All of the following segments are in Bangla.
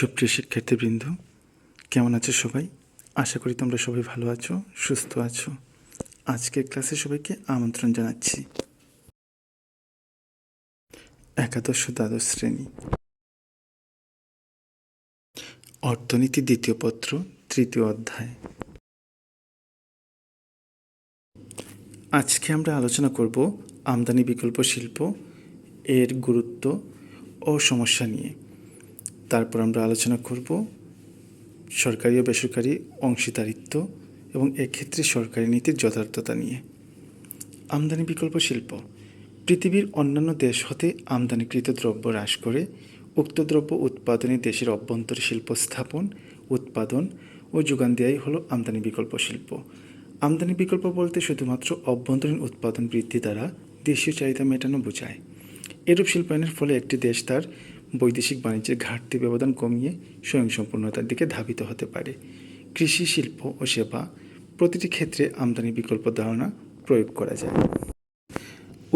সুপ্রিয় শিক্ষার্থীবৃন্দ, কেমন আছো সবাই? আশা করি তোমরা সবাই ভালো আছো, সুস্থ আছো। আজকের ক্লাসে সবাইকে আমন্ত্রণ জানাচ্ছি। একাদশ ও দ্বাদশ শ্রেণী অর্থনীতি দ্বিতীয় পত্র তৃতীয় অধ্যায়। আজকে আমরা আলোচনা করব আমদানি বিকল্প শিল্প, এর গুরুত্ব ও সমস্যা নিয়ে। তারপর আমরা আলোচনা করব সরকারি ও বেসরকারি অংশীদারিত্ব এবং এক্ষেত্রে সরকারি নীতির যথার্থতা নিয়ে। আমদানি বিকল্প শিল্প পৃথিবীর অন্যান্য দেশ হতে আমদানিকৃত দ্রব্য হ্রাস করে উক্ত দ্রব্য উৎপাদনে দেশের অভ্যন্তরে শিল্প স্থাপন, উৎপাদন ও যোগান দেওয়াই হলো আমদানি বিকল্প শিল্প। আমদানি বিকল্প বলতে শুধুমাত্র অভ্যন্তরীণ উৎপাদন বৃদ্ধি দ্বারা দেশীয় চাহিদা মেটানো বোঝায়। এরূপ শিল্পায়নের ফলে একটি দেশ তার বৈদেশিক বাণিজ্যের ঘাটতি ব্যবধান কমিয়ে স্বয়ংসম্পূর্ণতার দিকে ধাবিত হতে পারে। কৃষি, শিল্প ও সেবা প্রতিটি ক্ষেত্রে আমদানি বিকল্প ধারণা প্রয়োগ করা যায়।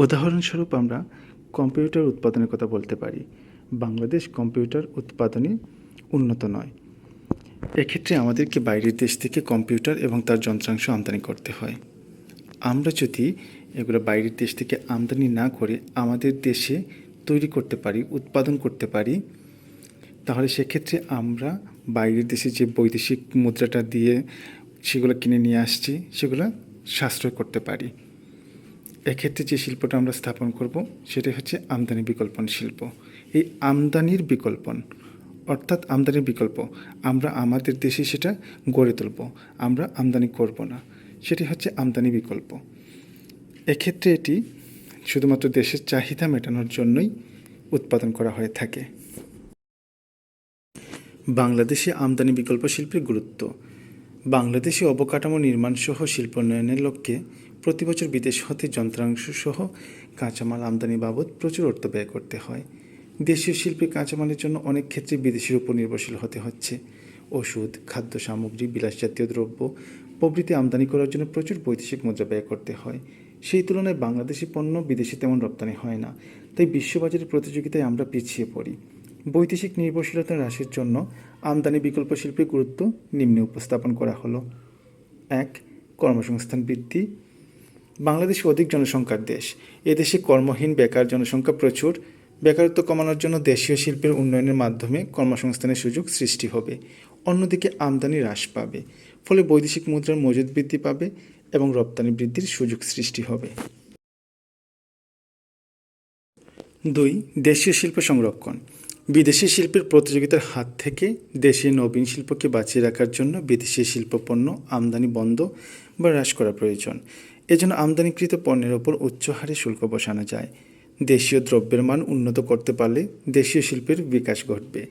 উদাহরণস্বরূপ আমরা কম্পিউটার উৎপাদনের কথা বলতে পারি। বাংলাদেশ কম্পিউটার উৎপাদনে উন্নত নয়। এক্ষেত্রে আমাদেরকে বাইরের দেশ থেকে কম্পিউটার এবং তার যন্ত্রাংশ আমদানি করতে হয়। আমরা যদি এগুলো বাইরের দেশ থেকে আমদানি না করে আমাদের দেশে তৈরি করতে পারি, উৎপাদন করতে পারি, তাহলে সেক্ষেত্রে আমরা বাইরের দেশে যে বৈদেশিক মুদ্রাটা দিয়ে সেগুলো কিনে নিয়ে আসছি সেগুলো সাশ্রয় করতে পারি। এক্ষেত্রে যে শিল্পটা আমরা স্থাপন করব সেটা হচ্ছে আমদানি বিকল্পন শিল্প। এই আমদানির বিকল্পন অর্থাৎ আমদানির বিকল্প আমরা আমাদের দেশে সেটা গড়ে তুলব, আমরা আমদানি করব না, সেটি হচ্ছে আমদানি বিকল্প। এক্ষেত্রে এটি শুধুমাত্র দেশের চাহিদা মেটানোর জন্যই উৎপাদন করা হয়ে থাকে। বাংলাদেশে আমদানি বিকল্প শিল্পের গুরুত্ব। বাংলাদেশে অবকাঠামো নির্মাণ সহ শিল্পোন্নয়নের লক্ষ্যে প্রতি বছর বিদেশ হতে যন্ত্রাংশ সহ কাঁচামাল আমদানি বাবদ প্রচুর অর্থ ব্যয় করতে হয়। দেশীয় শিল্পে কাঁচামালের জন্য অনেক ক্ষেত্রে বিদেশের উপর নির্ভরশীল হতে হচ্ছে। ওষুধ, খাদ্য সামগ্রী, বিলাসজাতীয় দ্রব্য প্রভৃতি আমদানি করার জন্য প্রচুর বৈদেশিক মুদ্রা ব্যয় করতে হয়। সেই তুলনায় বাংলাদেশি পণ্য বিদেশে তেমন রপ্তানি হয় না, তাই বিশ্ববাজারের প্রতিযোগিতায় আমরা পিছিয়ে পড়ি। বৈদেশিক নির্ভরশীলতা হ্রাসের জন্য আমদানি বিকল্প শিল্পের গুরুত্ব নিম্নে উপস্থাপন করা হলো। 1. কর্মসংস্থান বৃদ্ধি। বাংলাদেশ অধিক জনসংখ্যার দেশ। এদেশে কর্মহীন বেকার জনসংখ্যা প্রচুর। বেকারত্ব কমানোর জন্য দেশীয় শিল্পের উন্নয়নের মাধ্যমে কর্মসংস্থানের সুযোগ সৃষ্টি হবে। অন্যদিকে আমদানি হ্রাস পাবে, ফলে বৈদেশিক মুদ্রার মজুদ বৃদ্ধি পাবে এবং রপ্তানি বৃদ্ধির সুযোগ সৃষ্টি হবে। 2. দেশীয় শিল্প সংরক্ষণ। বিদেশি শিল্পের প্রতিযোগিতার হাত থেকে দেশীয় নবীন শিল্পকে বাঁচিয়ে রাখার জন্য বিদেশি শিল্পপণ্য আমদানি বন্ধ বা হ্রাস করা প্রয়োজন। এজন্য আমদানিকৃত পণ্যের ওপর উচ্চ হারে শুল্ক বসানো যায়। দেশীয় দ্রব্যের মান উন্নত করতে পারলে দেশীয় শিল্পের বিকাশ ঘটবে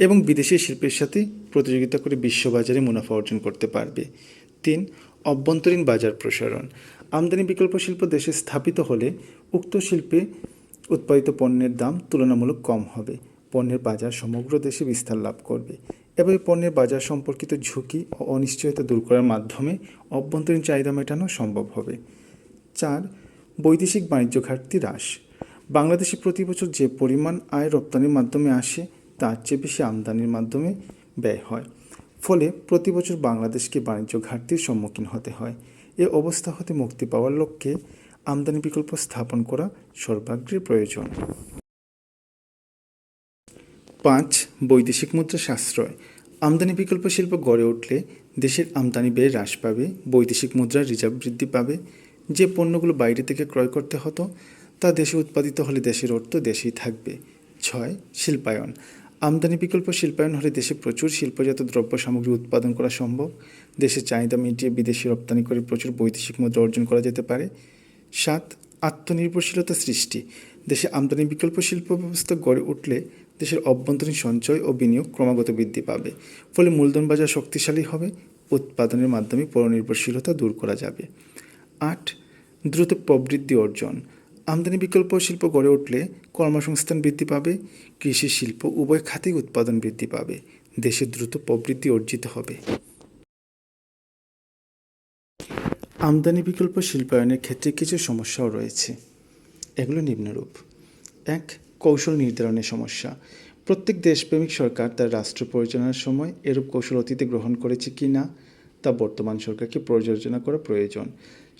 এবং বিদেশি শিল্পের সাথে প্রতিযোগিতা করে বিশ্ববাজারে মুনাফা অর্জন করতে পারবে। 3. অভ্যন্তরীণ বাজার প্রসারণ। আমদানি বিকল্প শিল্প দেশে স্থাপিত হলে উক্ত শিল্পে উৎপাদিত পণ্যের দাম তুলনামূলক কম হবে। পণ্যের বাজার সমগ্র দেশে বিস্তার লাভ করবে। এভাবে পণ্যের বাজার সম্পর্কিত ঝুঁকি ও অনিশ্চয়তা দূর করার মাধ্যমে অভ্যন্তরীণ চাহিদা মেটানো সম্ভব হবে। 4. বৈদেশিক বাণিজ্য ঘাটতি হ্রাস। বাংলাদেশে প্রতি বছর যে পরিমাণ আয় রপ্তানির মাধ্যমে আসে তার চেয়ে বেশি আমদানির মাধ্যমে ব্যয় হয়, ফলে প্রতি বছর বাংলাদেশকে বাণিজ্য ঘাটতির সম্মুখীন হতে হয়। এ অবস্থা হতে মুক্তি পাওয়ার লক্ষ্যে আমদানি বিকল্প স্থাপন করা সর্বাগ্রে প্রয়োজন। 5. বৈদেশিক মুদ্রা সাশ্রয়। আমদানি বিকল্প শিল্প গড়ে উঠলে দেশের আমদানি ব্যয় হ্রাস পাবে, বৈদেশিক মুদ্রার রিজার্ভ বৃদ্ধি পাবে। যে পণ্যগুলো বাইরে থেকে ক্রয় করতে হতো তা দেশে উৎপাদিত হলে দেশের অর্থ দেশেই থাকবে। 6. শিল্পায়ন। আমদানি বিকল্প শিল্পায়ন হলে দেশে প্রচুর শিল্পজাত দ্রব্য সামগ্রী উৎপাদন করা সম্ভব। দেশের চাহিদা মিটিয়ে বিদেশি রপ্তানি করে প্রচুর বৈদেশিক মুদ্রা অর্জন করা যেতে পারে। 7. আত্মনির্ভরশীলতা সৃষ্টি। দেশে আমদানি বিকল্প শিল্প ব্যবস্থা গড়ে উঠলে দেশের অভ্যন্তরীণ সঞ্চয় ও বিনিয়োগ ক্রমাগত বৃদ্ধি পাবে, ফলে মূলধন বাজার শক্তিশালী হবে। উৎপাদনের মাধ্যমে পরনির্ভরশীলতা দূর করা যাবে। 8. দ্রুত প্রবৃদ্ধি অর্জন। আমদানি বিকল্প শিল্প গড়ে উঠলে কর্মসংস্থান বৃদ্ধি পাবে, কৃষি, শিল্প উভয় খাতেই উৎপাদন বৃদ্ধি পাবে, দেশে দ্রুত প্রবৃদ্ধি অর্জিত হবে। আমদানি বিকল্প শিল্পায়নের ক্ষেত্রে কিছু সমস্যাও রয়েছে। এগুলো নিম্নরূপ। 1. কৌশল নির্ধারণের সমস্যা। প্রত্যেক দেশপ্রেমিক সরকার তার রাষ্ট্র পরিচালনার সময় এরূপ কৌশল অতীতে গ্রহণ করেছে কি না তা বর্তমান সরকারকে পর্যালোচনা করা প্রয়োজন।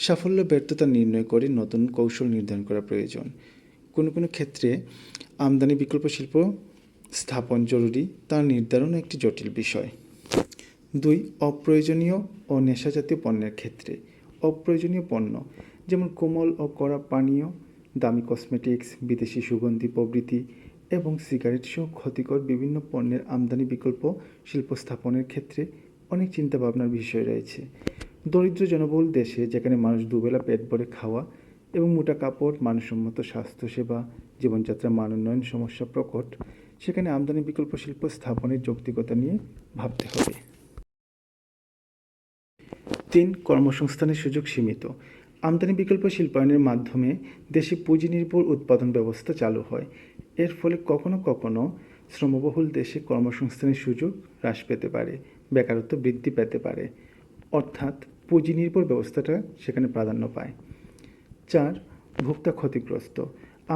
সাফল্য ব্যর্থতা নির্ণয় করে নতুন কৌশল নির্ধারণ করা প্রয়োজন। কোনো কোনো ক্ষেত্রে আমদানি বিকল্প শিল্প স্থাপন জরুরি, তার নির্ধারণ একটি জটিল বিষয়। 2. অপ্রয়োজনীয় ও নেশাজাতীয় পণ্যের ক্ষেত্রে অপ্রয়োজনীয় পণ্য যেমন কোমল ও কড়া পানীয়, দামি কসমেটিক্স, বিদেশি সুগন্ধি প্রভৃতি এবং সিগারেট সহ ক্ষতিকর বিভিন্ন পণ্যের আমদানি বিকল্প শিল্প স্থাপনের ক্ষেত্রে অনেক চিন্তাভাবনার বিষয় রয়েছে। দরিদ্র জনবহুল দেশে যেখানে মানুষ দুবেলা পেট ভরে খাওয়া এবং মোটা কাপড়, মানসম্মত স্বাস্থ্যসেবা, জীবনযাত্রার মান উন্নয়ন সমস্যা প্রকট, সেখানে আমদানি বিকল্প শিল্প স্থাপনের যৌক্তিকতা নিয়ে ভাবতে হবে। 3. কর্মসংস্থানের সুযোগ সীমিত। আমদানি বিকল্প শিল্পায়নের মাধ্যমে দেশে পুঁজি নির্ভর উৎপাদন ব্যবস্থা চালু হয়। এর ফলে কখনো কখনো শ্রমবহুল দেশে কর্মসংস্থানের সুযোগ হ্রাস পেতে পারে, বেকারত্ব বৃদ্ধি পেতে পারে, অর্থাৎ পুঁজি নির্ভর ব্যবস্থাটা সেখানে প্রাধান্য পায়। 4. ভোক্তা ক্ষতিগ্রস্ত।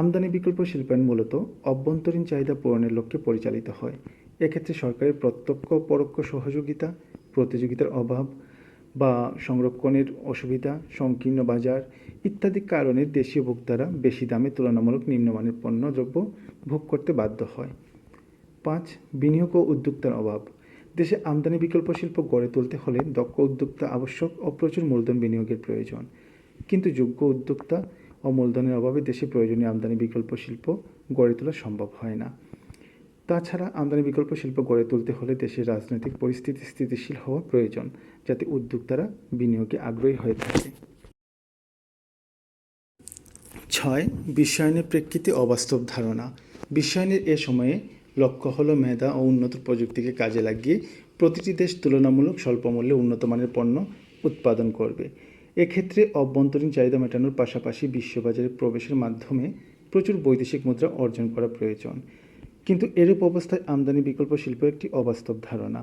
আমদানি বিকল্প শিল্পায়ন মূলত অভ্যন্তরীণ চাহিদা পূরণের লক্ষ্যে পরিচালিত হয়। এক্ষেত্রে সরকারের প্রত্যক্ষ ও পরোক্ষ সহযোগিতা, প্রতিযোগিতার অভাব বা সংরক্ষণের অসুবিধা, সংকীর্ণ বাজার ইত্যাদি কারণে দেশীয় ভোক্তারা বেশি দামে তুলনামূলক নিম্নমানের পণ্যদ্রব্য ভোগ করতে বাধ্য হয়। 5. বিনিয়োগ ও উদ্যোক্তার অভাব। দেশে আমদানি বিকল্প শিল্প গড়ে তুলতে হলে দক্ষ উদ্যোক্তা আবশ্যক ও প্রচুর মূলধন বিনিয়োগের প্রয়োজন। কিন্তু যোগ্য উদ্যোক্তা ও মূলধনের অভাবে দেশে প্রয়োজনীয় আমদানি বিকল্প শিল্প গড়ে তোলা সম্ভব হয় না। তাছাড়া আমদানি বিকল্প শিল্প গড়ে তুলতে হলে দেশের রাজনৈতিক পরিস্থিতি স্থিতিশীল হওয়া প্রয়োজন, যাতে উদ্যোক্তারা বিনিয়োগে আগ্রহী হয়ে থাকে। 6. বিশ্বায়নের প্রেক্ষিতে অবাস্তব ধারণা। বিশ্বায়নের এ সময়ে লক্ষ্য হলো মেধা ও উন্নত প্রযুক্তিকে কাজে লাগিয়ে প্রতিটি দেশ তুলনামূলক স্বল্পমূল্যে উন্নত মানের পণ্য উৎপাদন করবে। এক্ষেত্রে অভ্যন্তরীণ চাহিদা মেটানোর পাশাপাশি বিশ্ববাজারে প্রবেশের মাধ্যমে প্রচুর বৈদেশিক মুদ্রা অর্জন করা প্রয়োজন। কিন্তু এরূপ অবস্থায় আমদানি বিকল্প শিল্প একটি অবাস্তব ধারণা।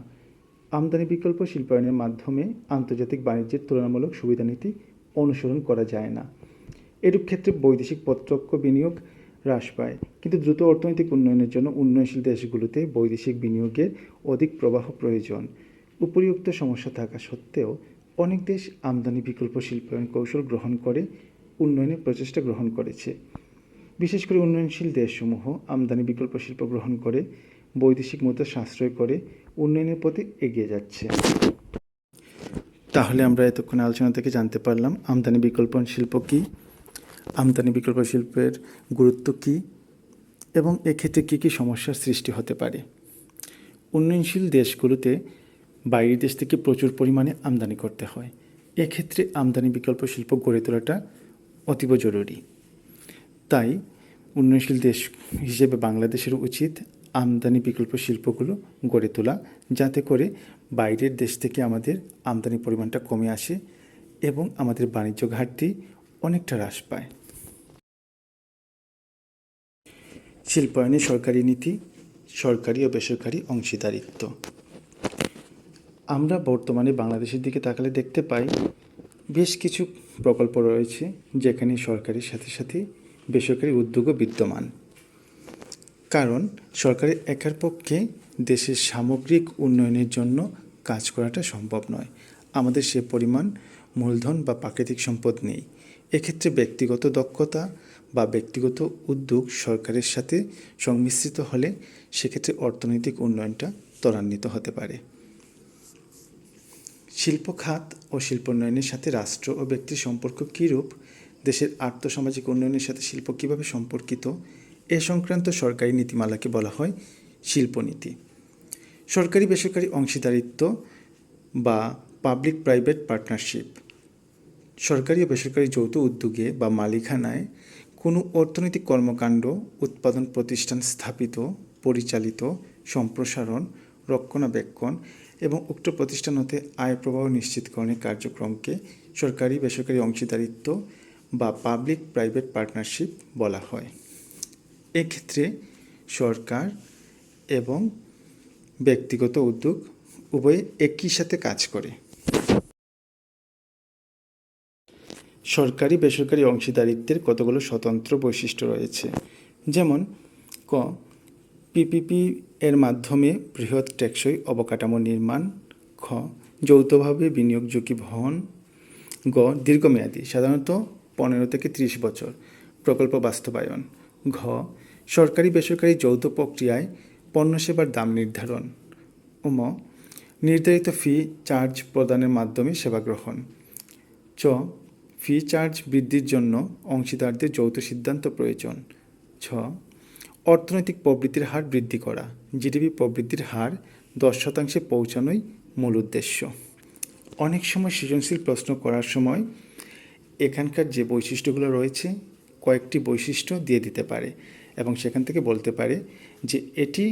আমদানি বিকল্প শিল্পায়নের মাধ্যমে আন্তর্জাতিক বাণিজ্যের তুলনামূলক সুবিধা নীতি অনুসরণ করা যায় না। এরূপ ক্ষেত্রে বৈদেশিক প্রত্যক্ষ বিনিয়োগ হ্রাস পায়, কিন্তু দ্রুত অর্থনৈতিক উন্নয়নের জন্য উন্নয়নশীল দেশগুলোতে বৈদেশিক বিনিয়োগের অধিক প্রবাহ প্রয়োজন। উপরিউক্ত সমস্যা থাকা সত্ত্বেও অনেক দেশ আমদানি বিকল্প শিল্পায়ন কৌশল গ্রহণ করে উন্নয়নের প্রচেষ্টা গ্রহণ করেছে। বিশেষ করে উন্নয়নশীল দেশসমূহ আমদানি বিকল্প শিল্প গ্রহণ করে বৈদেশিক মুদ্রা সাশ্রয় করে উন্নয়নের পথে এগিয়ে যাচ্ছে। তাহলে আমরা এতক্ষণ আলোচনা থেকে জানতে পারলাম আমদানি বিকল্প শিল্প কী, আমদানি বিকল্প শিল্পের গুরুত্ব কী এবং এক্ষেত্রে কী কী সমস্যার সৃষ্টি হতে পারে। উন্নয়নশীল দেশগুলোতে বাইরের দেশ থেকে প্রচুর পরিমাণে আমদানি করতে হয়। এক্ষেত্রে আমদানি বিকল্প শিল্প গড়ে তোলাটা অতীব জরুরি। তাই উন্নয়নশীল দেশ হিসেবে বাংলাদেশের উচিত আমদানি বিকল্প শিল্পগুলো গড়ে তোলা, যাতে করে বাইরের দেশ থেকে আমাদের আমদানির পরিমাণটা কমে আসে এবং আমাদের বাণিজ্য ঘাটতি অনেকটা হ্রাস পায়। শিল্পায়নে সরকারি নীতি, সরকারি ও বেসরকারি অংশীদারিত্ব। আমরা বর্তমানে বাংলাদেশের দিকে তাকালে দেখতে পাই বেশ কিছু প্রকল্প রয়েছে যেখানে সরকারের সাথে সাথে বেসরকারি উদ্যোগও বিদ্যমান। কারণ সরকারের একার পক্ষে দেশের সামগ্রিক উন্নয়নের জন্য কাজ করাটা সম্ভব নয়। আমাদের সে পরিমাণ মূলধন বা প্রাকৃতিক সম্পদ নেই। এক্ষেত্রে ব্যক্তিগত দক্ষতা বা ব্যক্তিগত উদ্যোগ সরকারের সাথে সংমিশ্রিত হলে সেক্ষেত্রে অর্থনৈতিক উন্নয়নটা ত্বরান্বিত হতে পারে। শিল্প খাত ও শিল্পোন্নয়নের সাথে রাষ্ট্র ও ব্যক্তির সম্পর্ক কীরূপ, দেশের আর্থসামাজিক উন্নয়নের সাথে শিল্প কীভাবে সম্পর্কিত, এ সংক্রান্ত সরকারি নীতিমালাকে বলা হয় শিল্পনীতি। সরকারি বেসরকারি অংশীদারিত্ব বা পাবলিক প্রাইভেট পার্টনারশিপ। সরকারি ও বেসরকারি যৌথ উদ্যোগে বা মালিকানায় কোনো অর্থনৈতিক কর্মকাণ্ড, উৎপাদন প্রতিষ্ঠান স্থাপিত, পরিচালিত, সম্প্রসারণ, রক্ষণাবেক্ষণ এবং উক্ত প্রতিষ্ঠান হতে আয় প্রবাহ নিশ্চিতকরণের কার্যক্রমকে সরকারি বেসরকারি অংশীদারিত্ব বা পাবলিক প্রাইভেট পার্টনারশিপ বলা হয়। এক্ষেত্রে সরকার এবং ব্যক্তিগত উদ্যোগ উভয়ে একই সাথে কাজ করে। সরকারি বেসরকারি অংশীদারিত্বের কতগুলো স্বতন্ত্র বৈশিষ্ট্য রয়েছে, যেমন ক পিপিপি এর মাধ্যমে বৃহৎ টেকসই অবকাঠামো নির্মাণ। খ যৌথভাবে বিনিয়োগ ঝুঁকি বহন। গ দীর্ঘমেয়াদী, সাধারণত 15 থেকে 30 বছর প্রকল্প বাস্তবায়ন। ঘ সরকারি বেসরকারি যৌথ প্রক্রিয়ায় পণ্য সেবার দাম নির্ধারণ। ম নির্ধারিত ফি চার্জ প্রদানের মাধ্যমে সেবা গ্রহণ। চ ফি চার্জ বৃদ্ধির জন্য অংশীদারদের যৌথ সিদ্ধান্ত প্রয়োজন। ছ অর্থনৈতিক প্রবৃদ্ধির হার বৃদ্ধি করা, জিডিপি প্রবৃদ্ধির হার 10% পৌঁছানোই মূল উদ্দেশ্য। অনেক সময় সৃজনশীল প্রশ্ন করার সময় এখানকার যে বৈশিষ্ট্যগুলো রয়েছে কয়েকটি বৈশিষ্ট্য দিয়ে দিতে পারে এবং সেখান থেকে বলতে পারে যে এটি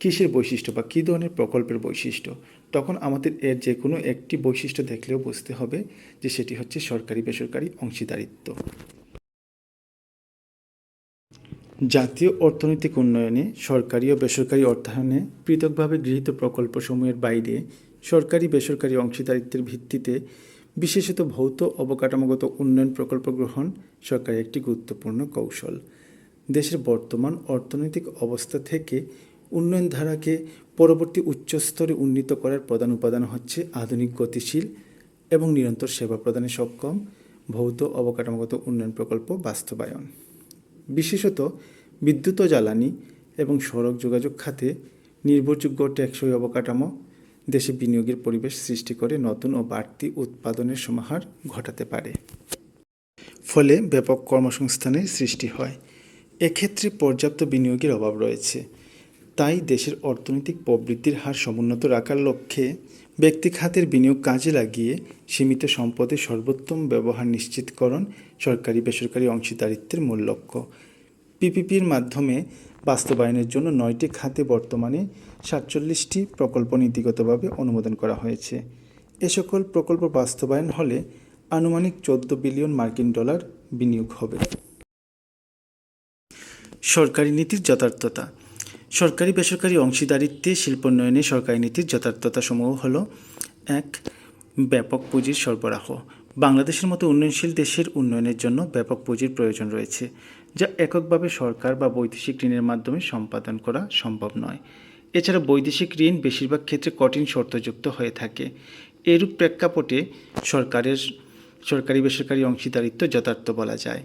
কিসের বৈশিষ্ট্য বা কী ধরনের প্রকল্পের বৈশিষ্ট্য। তখন আমাদের এর যে কোনো একটি বৈশিষ্ট্য দেখলেও বুঝতে হবে যে সেটি হচ্ছে সরকারি বেসরকারি অংশীদারিত্ব। জাতীয় অর্থনৈতিক উন্নয়নে সরকারি ও বেসরকারি অর্থায়নে পৃথকভাবে গৃহীত প্রকল্পসমূহের বাইরে সরকারি বেসরকারি অংশীদারিত্বের ভিত্তিতে বিশেষত ভৌত অবকাঠামোগত উন্নয়ন প্রকল্প গ্রহণ সরকারের একটি গুরুত্বপূর্ণ কৌশল। দেশের বর্তমান অর্থনৈতিক অবস্থা থেকে উন্নয়ন ধারাকে পরবর্তী উচ্চস্তরে উন্নীত করার প্রধান উপাদান হচ্ছে আধুনিক, গতিশীল এবং নিরন্তর সেবা প্রদানে সক্ষম ভৌত অবকাঠামোগত উন্নয়ন প্রকল্প বাস্তবায়ন। বিশেষত বিদ্যুৎ ও জ্বালানি এবং সড়ক যোগাযোগ খাতে নির্ভরযোগ্য টেকসই অবকাঠামো দেশে বিনিয়োগের পরিবেশ সৃষ্টি করে নতুন ও বাড়তি উৎপাদনের সমাহার ঘটাতে পারে। ফলে ব্যাপক কর্মসংস্থানের সৃষ্টি হয়। এক্ষেত্রে পর্যাপ্ত বিনিয়োগের অভাব রয়েছে। তাই দেশের অর্থনৈতিক প্রবৃদ্ধির হার সমুন্নত রাখার লক্ষ্যে ব্যক্তি খাতের বিনিয়োগ কাজে লাগিয়ে সীমিত সম্পদের সর্বোত্তম ব্যবহার নিশ্চিতকরণ সরকারি বেসরকারি অংশীদারিত্বের মূল লক্ষ্য। পিপিপির মাধ্যমে বাস্তবায়নের জন্য 9টি খাতে বর্তমানে 47টি প্রকল্প নীতিগতভাবে অনুমোদন করা হয়েছে। এ সকল প্রকল্প বাস্তবায়ন হলে আনুমানিক 14 বিলিয়ন মার্কিন ডলার বিনিয়োগ হবে। সরকারি নীতির যথার্থতা। সরকারি বেসরকারি অংশীদারিত্বে শিল্পোন্নয়নে সরকারি নীতির যথার্থতাসমূহ হল: 1. ব্যাপক পুঁজির সরবরাহ। বাংলাদেশের মতো উন্নয়নশীল দেশের উন্নয়নের জন্য ব্যাপক পুঁজির প্রয়োজন রয়েছে, যা এককভাবে সরকার বা বৈদেশিক ঋণের মাধ্যমে সম্পাদন করা সম্ভব নয়। এছাড়া বৈদেশিক ঋণ বেশিরভাগ ক্ষেত্রে কঠিন শর্তযুক্ত হয়ে থাকে। এরূপ প্রেক্ষাপটে সরকারি বেসরকারি অংশীদারিত্ব যথার্থ বলা যায়।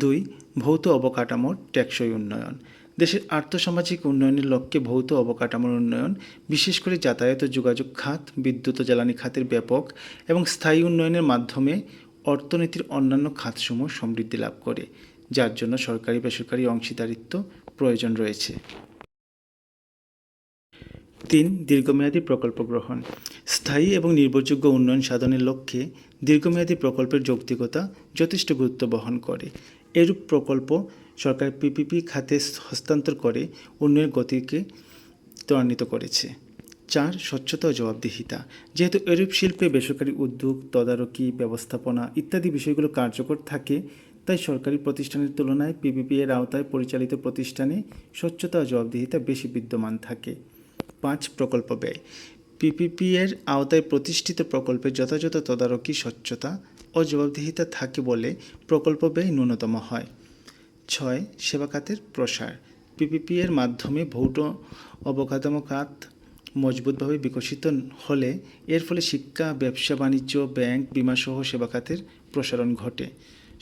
2. ভৌত অবকাঠামোর টেকসই উন্নয়ন। দেশের আর্থসামাজিক উন্নয়নের লক্ষ্যে ভৌত অবকাঠামোর উন্নয়ন, বিশেষ করে যাতায়াত ও যোগাযোগ খাত, বিদ্যুৎ ও জ্বালানি খাতের ব্যাপক এবং স্থায়ী উন্নয়নের মাধ্যমে অর্থনীতির অন্যান্য খাতসমূহ সমৃদ্ধি লাভ করে, যার জন্য সরকারি বেসরকারি অংশীদারিত্ব প্রয়োজন রয়েছে। 3. দীর্ঘমেয়াদী প্রকল্প গ্রহণ। স্থায়ী এবং নির্ভরযোগ্য উন্নয়ন সাধনের লক্ষ্যে দীর্ঘমেয়াদী প্রকল্পের যৌক্তিকতা যথেষ্ট গুরুত্ব বহন করে। এরূপ প্রকল্প সরকার পিপিপি খাতে হস্তান্তর করে উন্নয়নের গতিকে ত্বরান্বিত করেছে। 4. স্বচ্ছতা ও জবাবদিহিতা। যেহেতু এরূপ শিল্পে বেসরকারি উদ্যোগ, তদারকি, ব্যবস্থাপনা ইত্যাদি বিষয়গুলো কার্যকর থাকে, তাই সরকারি প্রতিষ্ঠানের তুলনায় পিপিপি এর আওতায় পরিচালিত প্রতিষ্ঠানে স্বচ্ছতা ও জবাবদিহিতা বেশি বিদ্যমান থাকে। 5. প্রকল্প ব্যয়। পিপিপি এর আওতায় প্রতিষ্ঠিত প্রকল্পের যথাযথ তদারকি, স্বচ্ছতা ও জবাবদিহিতা থাকে বলে প্রকল্প ব্যয় ন্যূনতম হয়। 6. সেবা খাতের প্রসার। পিপিপি এর মাধ্যমে ভৌত অবকাঠামো খাত মজবুতভাবে বিকশিত হলে এর ফলে শিক্ষা, ব্যবসা বাণিজ্য, ব্যাংক, বিমাসহ সেবা খাতের প্রসারণ ঘটে।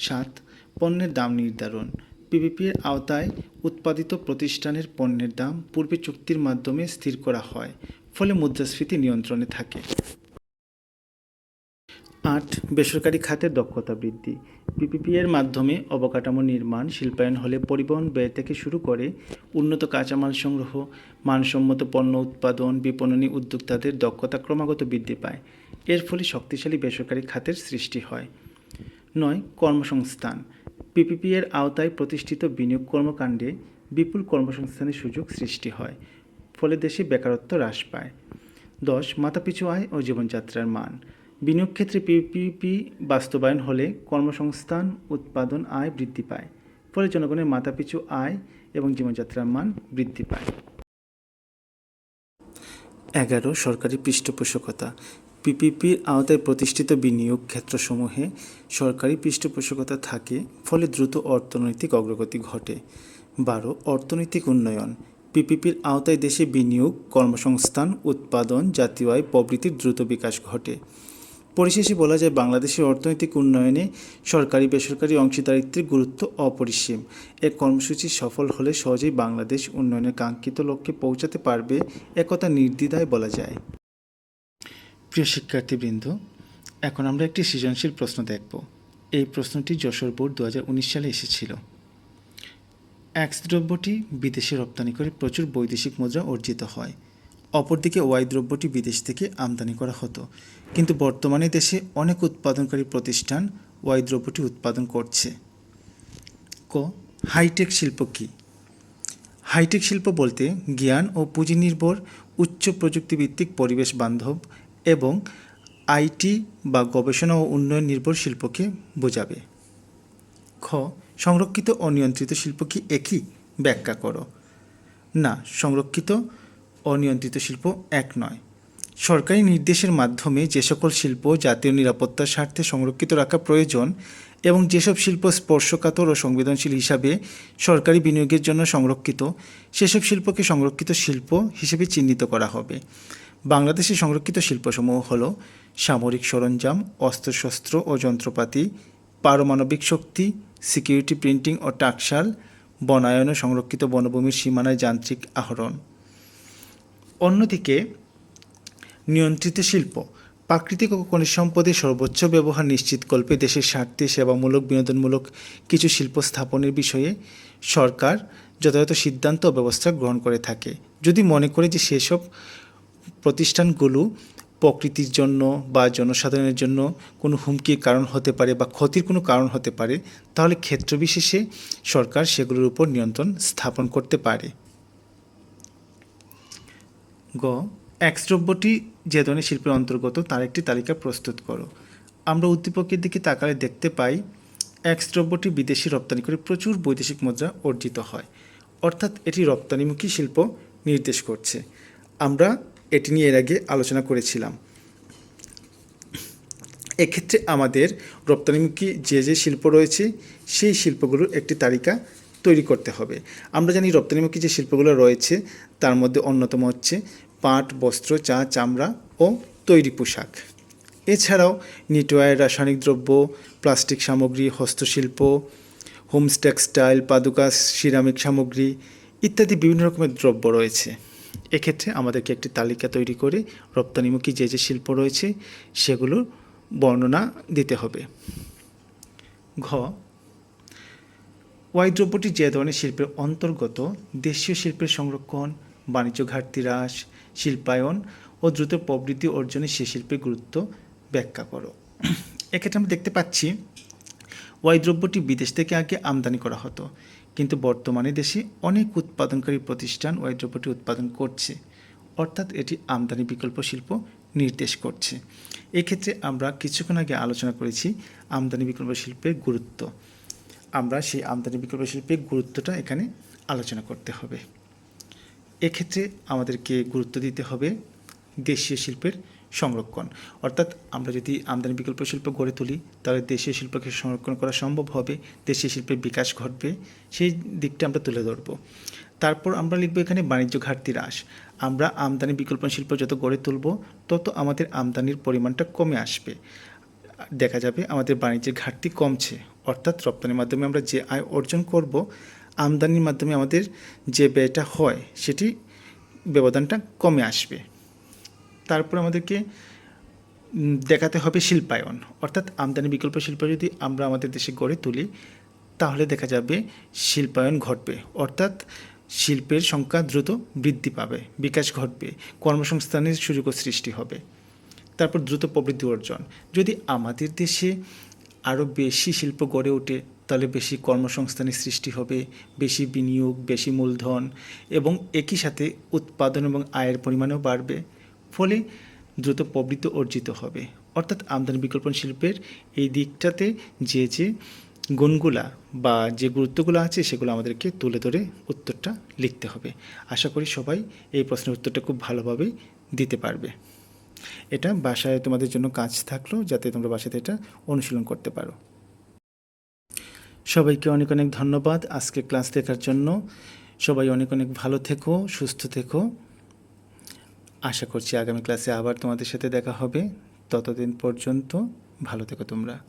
7. পণ্যের দাম নির্ধারণ। পিপিপি এর আওতায় উৎপাদিত প্রতিষ্ঠানের পণ্যের দাম পূর্বে চুক্তির মাধ্যমে স্থির করা হয়, ফলে মুদ্রাস্ফীতি নিয়ন্ত্রণে থাকে। 8. বেসরকারি খাতের দক্ষতা বৃদ্ধি। পিপিপি এর মাধ্যমে অবকাঠামো নির্মাণ, শিল্পায়ন হলে পরিবহন ব্যয় থেকে শুরু করে উন্নত কাঁচামাল সংগ্রহ, মানসম্মত পণ্য উৎপাদন, বিপণনী উদ্যোক্তাদের দক্ষতা ক্রমাগত বৃদ্ধি পায়। এর ফলে শক্তিশালী বেসরকারি খাতের সৃষ্টি হয়। 9. কর্মসংস্থান। পিপিপি এর আওতায় প্রতিষ্ঠিত বিনিয়োগ কর্মকাণ্ডে বিপুল কর্মসংস্থানের সুযোগ সৃষ্টি হয়, ফলে দেশে বেকারত্ব হ্রাস পায়। 10. মাথাপিছু আয় ও জীবনযাত্রার মান। বিনিয়োগ ক্ষেত্রে পিপিপি বাস্তবায়ন হলে কর্মসংস্থান, উৎপাদন, আয় বৃদ্ধি পায়, ফলে জনগণের মাথাপিছু আয় এবং জীবনযাত্রার মান বৃদ্ধি পায়। 11. সরকারি পৃষ্ঠপোষকতা। পিপিপির আওতায় প্রতিষ্ঠিত বিনিয়োগ ক্ষেত্রসমূহে সরকারি পৃষ্ঠপোষকতা থাকে, ফলে দ্রুত অর্থনৈতিক অগ্রগতি ঘটে। 12. অর্থনৈতিক উন্নয়ন। পিপিপির আওতায় দেশে বিনিয়োগ, কর্মসংস্থান, উৎপাদন, জাতীয় আয় প্রভৃতির দ্রুত বিকাশ ঘটে। পরিশেষে বলা যায় বাংলাদেশের অর্থনৈতিক উন্নয়নে সরকারি বেসরকারি অংশীদারিত্বের গুরুত্ব অপরিসীম। এ কর্মসূচি সফল হলে সহজেই বাংলাদেশ উন্নয়নের কাঙ্ক্ষিত লক্ষ্যে পৌঁছাতে পারবে, একথা নির্দ্বিধায় বলা যায়। প্রিয় শিক্ষার্থীবৃন্দ, এখন আমরা একটি সৃজনশীল প্রশ্ন দেখব। এই প্রশ্নটি যশোর বোর্ড 2019 সালে এসেছিল। এক্স দ্রব্যটি বিদেশে রপ্তানি করে প্রচুর বৈদেশিক মুদ্রা অর্জিত হয়। অপরদিকে ওয়াই দ্রব্যটি বিদেশ থেকে আমদানি করা হতো, কিন্তু বর্তমানে দেশে অনেক উৎপাদনকারী প্রতিষ্ঠান ওয়াই দ্রব্যটি উৎপাদন করছে। ক, হাইটেক শিল্প কী? হাইটেক শিল্প বলতে জ্ঞান ও পুঁজি নির্ভর, উচ্চ প্রযুক্তিভিত্তিক, পরিবেশ বান্ধব এবং আইটি বা গবেষণা ও উন্নয়ন নির্ভর শিল্পকে বোঝাবে। খ, সংরক্ষিত ও নিয়ন্ত্রিত শিল্প কি একই? ব্যাখ্যা করো। না, সংরক্ষিত ও নিয়ন্ত্রিত শিল্প এক নয়। সরকারি নির্দেশের মাধ্যমে যে সকল শিল্প জাতীয় নিরাপত্তার স্বার্থে সংরক্ষিত রাখা প্রয়োজন এবং যেসব শিল্প স্পর্শকাতর ও সংবেদনশীল হিসাবে সরকারি বিনিয়োগের জন্য সংরক্ষিত, সেসব শিল্পকে সংরক্ষিত শিল্প হিসেবে চিহ্নিত করা হবে। বাংলাদেশে সংরক্ষিত শিল্পসমূহ হল সামরিক সরঞ্জাম, অস্ত্রশস্ত্র ও যন্ত্রপাতি, পারমাণবিক শক্তি, সিকিউরিটি প্রিন্টিং ও টাকশাল, বনায়ন ও সংরক্ষিত বনভূমির সীমানায় যান্ত্রিক আহরণ। অন্যদিকে নিয়ন্ত্রিত শিল্প প্রাকৃতিক ও খনিজ সম্পদের সর্বোচ্চ ব্যবহার নিশ্চিতকল্পে দেশের স্বার্থে সেবামূলক, বিনোদনমূলক কিছু শিল্প স্থাপনের বিষয়ে সরকার যথাযথ সিদ্ধান্ত ও ব্যবস্থা গ্রহণ করে থাকে। যদি মনে করে যে সেসব প্রতিষ্ঠানগুলো প্রকৃতির জন্য বা জনসাধারণের জন্য কোনো হুমকির কারণ হতে পারে বা ক্ষতির কোনো কারণ হতে পারে, তাহলে ক্ষেত্রবিশেষে সরকার সেগুলোর উপর নিয়ন্ত্রণ স্থাপন করতে পারে। গ, এক্স দ্রব্যটি যে ধরনের শিল্পের অন্তর্গত তার একটি তালিকা প্রস্তুত করো। আমরা উদ্দীপকের দিকে তাকালে দেখতে পাই এক্স দ্রব্যটি বিদেশি রপ্তানি করে প্রচুর বৈদেশিক মুদ্রা অর্জিত হয়, অর্থাৎ এটি রপ্তানিমুখী শিল্প নির্দেশ করছে। আমরা এটি নিয়ে এর আগে আলোচনা করেছিলাম। এক্ষেত্রে আমাদের রপ্তানিমুখী যে যে শিল্প রয়েছে সেই শিল্পগুলোর একটি তালিকা তৈরি করতে হবে। আমরা জানি রপ্তানিমুখী যে শিল্পগুলো রয়েছে তার মধ্যে অন্যতম হচ্ছে পাট, বস্ত্র, চা, চামড়া ও তৈরি পোশাক। এছাড়াও নিটওয়্যার, রাসায়নিক দ্রব্য, প্লাস্টিক সামগ্রী, হস্তশিল্প, হোমস টেক্সটাইল, পাদুকা, সিরামিক সামগ্রী ইত্যাদি বিভিন্ন রকমের দ্রব্য রয়েছে। এক্ষেত্রে আমাদেরকে একটি তালিকা তৈরি করে রপ্তানিমুখী যে যে শিল্প রয়েছে সেগুলোর বর্ণনা দিতে হবে। ঘ, ওয়াই দ্রব্যটি যে ধরনের শিল্পের অন্তর্গত দেশীয় শিল্পের সংরক্ষণ, বাণিজ্য ঘাটতি হ্রাস, শিল্পায়ন ও দ্রুত প্রবৃদ্ধি অর্জনে সে শিল্পের গুরুত্ব ব্যাখ্যা করো। এক্ষেত্রে আমরা দেখতে পাচ্ছি ওয়াই দ্রব্যটি বিদেশ থেকে আগে আমদানি করা হতো, কিন্তু বর্তমানে দেশে অনেক উৎপাদনকারী প্রতিষ্ঠান ওয়াই দ্রব্যটি উৎপাদন করছে, অর্থাৎ এটি আমদানি বিকল্প শিল্প নির্দেশ করছে। এক্ষেত্রে আমরা কিছুক্ষণ আগে আলোচনা করেছি আমদানি বিকল্প শিল্পের গুরুত্ব। আমরা সেই আমদানি বিকল্প শিল্পের গুরুত্বটা এখানে আলোচনা করতে হবে। এক্ষেত্রে আমাদেরকে গুরুত্ব দিতে হবে দেশীয় শিল্পের সংরক্ষণ, অর্থাৎ আমরা যদি আমদানি বিকল্প শিল্প গড়ে তুলি তাহলে দেশীয় শিল্পকে সংরক্ষণ করা সম্ভব হবে, দেশীয় শিল্পের বিকাশ ঘটবে, সেই দিকটা আমরা তুলে ধরব। তারপর আমরা লিখব এখানে বাণিজ্য ঘাটতি হ্রাস। আমরা আমদানি বিকল্প শিল্প যত গড়ে তুলব তত আমাদের আমদানির পরিমাণটা কমে আসবে, দেখা যাবে আমাদের বাণিজ্যের ঘাটতি কমছে, অর্থাৎ রপ্তানির মাধ্যমে আমরা যে আয় অর্জন করব, আমদানির মাধ্যমে আমাদের যে ব্যয়টা হয় সেটি ব্যবধানটা কমে আসবে। তারপর আমাদেরকে দেখাতে হবে শিল্পায়ন, অর্থাৎ আমদানি বিকল্প শিল্প যদি আমরা আমাদের দেশে গড়ে তুলি তাহলে দেখা যাবে শিল্পায়ন ঘটবে, অর্থাৎ শিল্পের সংখ্যা দ্রুত বৃদ্ধি পাবে, বিকাশ ঘটবে, কর্মসংস্থানের সুযোগও সৃষ্টি হবে। তারপর দ্রুত প্রবৃদ্ধি অর্জন। যদি আমাদের দেশে আরও বেশি শিল্প গড়ে ওঠে তাহলে বেশি কর্মসংস্থানের সৃষ্টি হবে, বেশি বিনিয়োগ, বেশি মূলধন এবং একই সাথে উৎপাদন এবং আয়ের পরিমাণও বাড়বে, ফলে দ্রুত প্রবৃদ্ধি অর্জিত হবে। অর্থাৎ আমদানি বিকল্প শিল্পের এই দিকটাতে যে যে গুণগুলা বা যে গুরুত্বগুলো আছে সেগুলো আমাদেরকে তুলে ধরে উত্তরটা লিখতে হবে। আশা করি সবাই এই প্রশ্নের উত্তরটা খুব ভালোভাবে দিতে পারবে। এটা বাসায় তোমাদের জন্য কাজ থাকলো, যাতে তোমরা বাসাতে এটা অনুশীলন করতে পারো। সবাইকে অনেক অনেক ধন্যবাদ আজকে ক্লাস দেখার জন্য। সবাই অনেক অনেক ভালো থেকো, সুস্থ থেকো। আশা করছি আগামী ক্লাসে আবার তোমাদের সাথে দেখা হবে। ততদিন পর্যন্ত ভালো থেকো তোমরা।